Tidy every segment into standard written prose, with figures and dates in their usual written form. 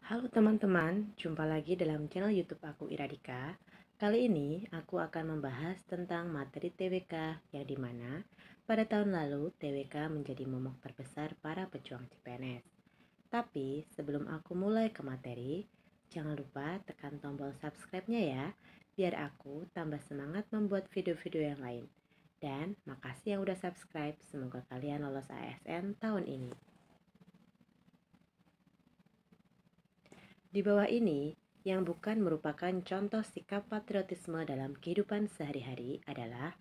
Halo teman-teman, jumpa lagi dalam channel YouTube aku Iradika. Kali ini aku akan membahas tentang materi TWK yang dimana pada tahun lalu TWK menjadi momok terbesar para pejuang CPNS. Tapi sebelum aku mulai ke materi, jangan lupa tekan tombol subscribe-nya ya, biar aku tambah semangat membuat video-video yang lain. Dan makasih yang udah subscribe, semoga kalian lolos ASN tahun ini. Di bawah ini, yang bukan merupakan contoh sikap patriotisme dalam kehidupan sehari-hari adalah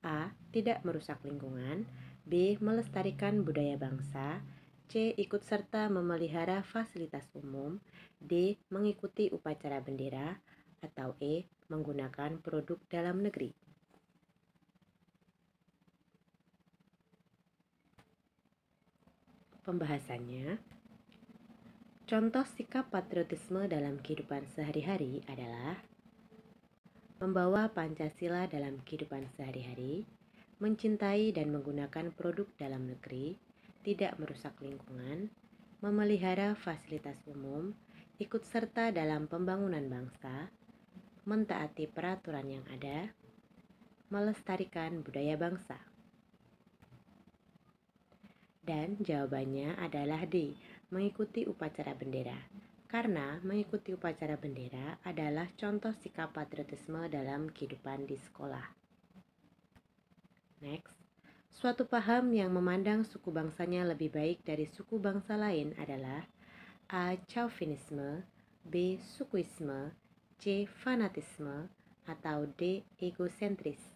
A. Tidak merusak lingkungan, B. Melestarikan budaya bangsa, C. Ikut serta memelihara fasilitas umum, D. Mengikuti upacara bendera, atau E. Menggunakan produk dalam negeri. Pembahasannya, contoh sikap patriotisme dalam kehidupan sehari-hari adalah membawa Pancasila dalam kehidupan sehari-hari, mencintai dan menggunakan produk dalam negeri, tidak merusak lingkungan, memelihara fasilitas umum, ikut serta dalam pembangunan bangsa, mentaati peraturan yang ada, melestarikan budaya bangsa. Dan jawabannya adalah D, mengikuti upacara bendera. Karena mengikuti upacara bendera adalah contoh sikap patriotisme dalam kehidupan di sekolah. Next, suatu paham yang memandang suku bangsanya lebih baik dari suku bangsa lain adalah A. Chauvinisme, B. Sukuisme, C. Fanatisme, atau D. Egosentris.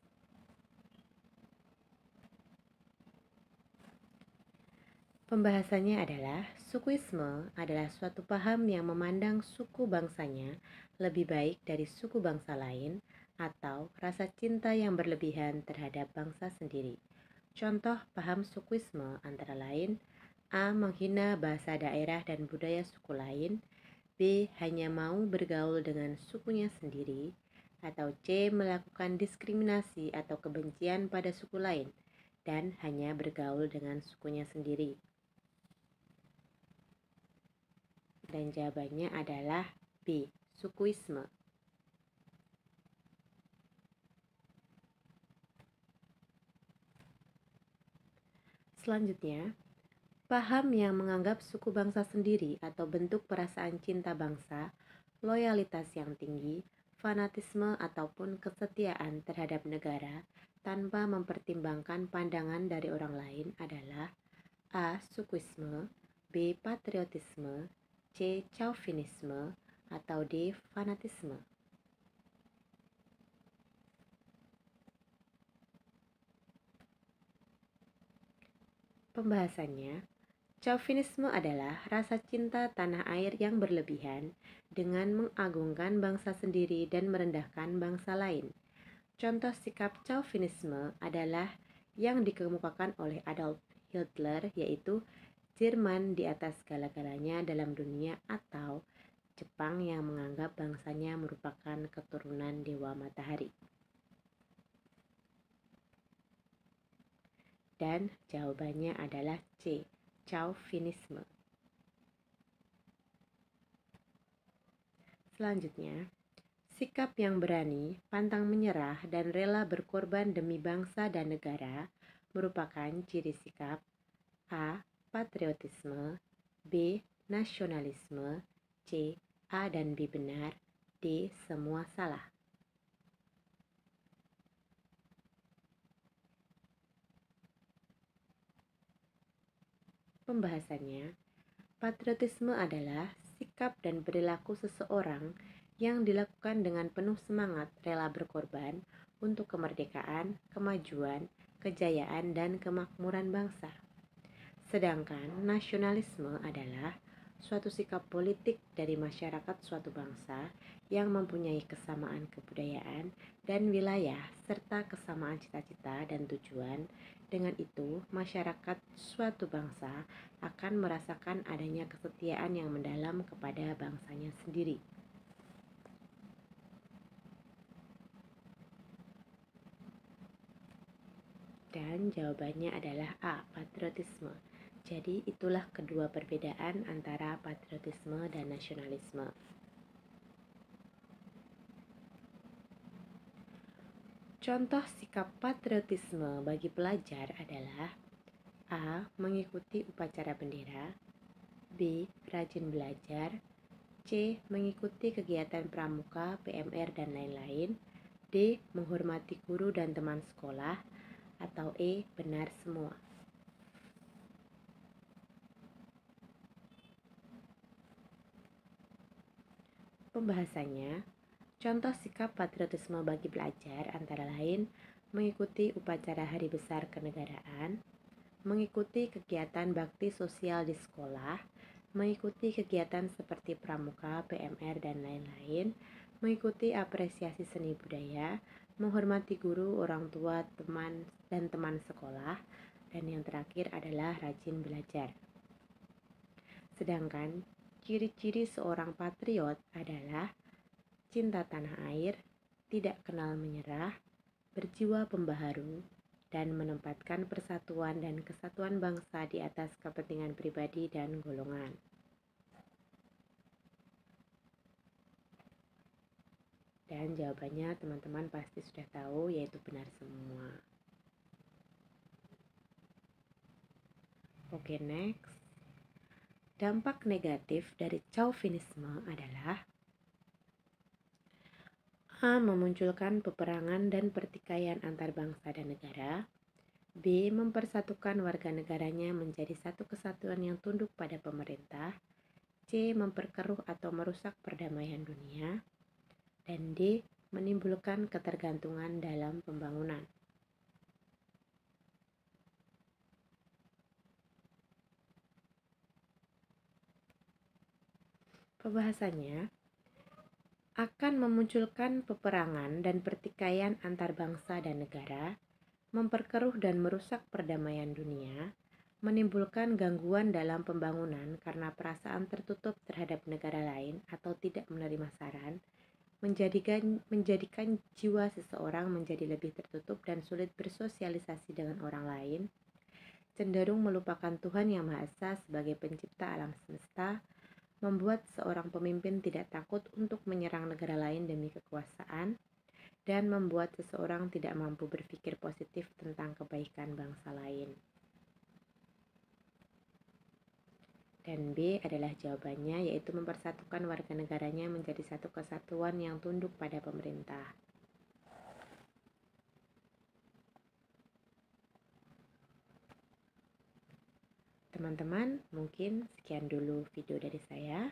Pembahasannya adalah sukuisme adalah suatu paham yang memandang suku bangsanya lebih baik dari suku bangsa lain atau rasa cinta yang berlebihan terhadap bangsa sendiri. Contoh paham sukuisme antara lain A. Menghina bahasa daerah dan budaya suku lain, B. Hanya mau bergaul dengan sukunya sendiri, atau C. Melakukan diskriminasi atau kebencian pada suku lain dan hanya bergaul dengan sukunya sendiri. Dan jawabannya adalah B. Sukuisme. Selanjutnya, paham yang menganggap suku bangsa sendiri atau bentuk perasaan cinta bangsa, loyalitas yang tinggi, fanatisme ataupun kesetiaan terhadap negara tanpa mempertimbangkan pandangan dari orang lain adalah A. Sukuisme, B. Patriotisme, C. Chauvinisme, atau D. Fanatisme. Pembahasannya, chauvinisme adalah rasa cinta tanah air yang berlebihan dengan mengagungkan bangsa sendiri dan merendahkan bangsa lain. Contoh sikap chauvinisme adalah yang dikemukakan oleh Adolf Hitler, yaitu Jerman di atas segala-galanya dalam dunia, atau Jepang yang menganggap bangsanya merupakan keturunan dewa matahari. Dan jawabannya adalah C. Chauvinisme. Selanjutnya, sikap yang berani, pantang menyerah, dan rela berkorban demi bangsa dan negara merupakan ciri sikap A. Patriotisme, B. Nasionalisme, C. A dan B benar, D. Semua salah. Pembahasannya, patriotisme adalah sikap dan perilaku seseorang yang dilakukan dengan penuh semangat rela berkorban untuk kemerdekaan, kemajuan, kejayaan, dan kemakmuran bangsa. Sedangkan nasionalisme adalah suatu sikap politik dari masyarakat suatu bangsa yang mempunyai kesamaan kebudayaan dan wilayah serta kesamaan cita-cita dan tujuan. Dengan itu, masyarakat suatu bangsa akan merasakan adanya kesetiaan yang mendalam kepada bangsanya sendiri. Dan jawabannya adalah A. Patriotisme. Jadi itulah kedua perbedaan antara patriotisme dan nasionalisme. Contoh sikap patriotisme bagi pelajar adalah A. Mengikuti upacara bendera, B. Rajin belajar, C. Mengikuti kegiatan pramuka, PMR, dan lain-lain, D. Menghormati guru dan teman sekolah, atau E. Benar semua. Pembahasannya, contoh sikap patriotisme bagi pelajar antara lain mengikuti upacara hari besar kenegaraan, mengikuti kegiatan bakti sosial di sekolah, mengikuti kegiatan seperti pramuka, PMR, dan lain-lain, mengikuti apresiasi seni budaya, menghormati guru, orang tua, teman, dan teman sekolah, dan yang terakhir adalah rajin belajar. Sedangkan ciri-ciri seorang patriot adalah cinta tanah air, tidak kenal menyerah, berjiwa pembaharu, dan menempatkan persatuan dan kesatuan bangsa di atas kepentingan pribadi dan golongan. Dan jawabannya teman-teman pasti sudah tahu, yaitu benar semua. Oke, next. Dampak negatif dari chauvinisme adalah A. Memunculkan peperangan dan pertikaian antar bangsa dan negara, B. Mempersatukan warga negaranya menjadi satu kesatuan yang tunduk pada pemerintah, C. Memperkeruh atau merusak perdamaian dunia, dan D. Menimbulkan ketergantungan dalam pembangunan. Pembahasannya akan memunculkan peperangan dan pertikaian antar bangsa dan negara, memperkeruh dan merusak perdamaian dunia, menimbulkan gangguan dalam pembangunan karena perasaan tertutup terhadap negara lain atau tidak menerima saran, menjadikan jiwa seseorang menjadi lebih tertutup dan sulit bersosialisasi dengan orang lain, cenderung melupakan Tuhan Yang Maha Esa sebagai pencipta alam semesta, membuat seorang pemimpin tidak takut untuk menyerang negara lain demi kekuasaan, dan membuat seseorang tidak mampu berpikir positif tentang kebaikan bangsa lain. Dan B adalah jawabannya, yaitu mempersatukan warga negaranya menjadi satu kesatuan yang tunduk pada pemerintah. Teman-teman, mungkin sekian dulu video dari saya.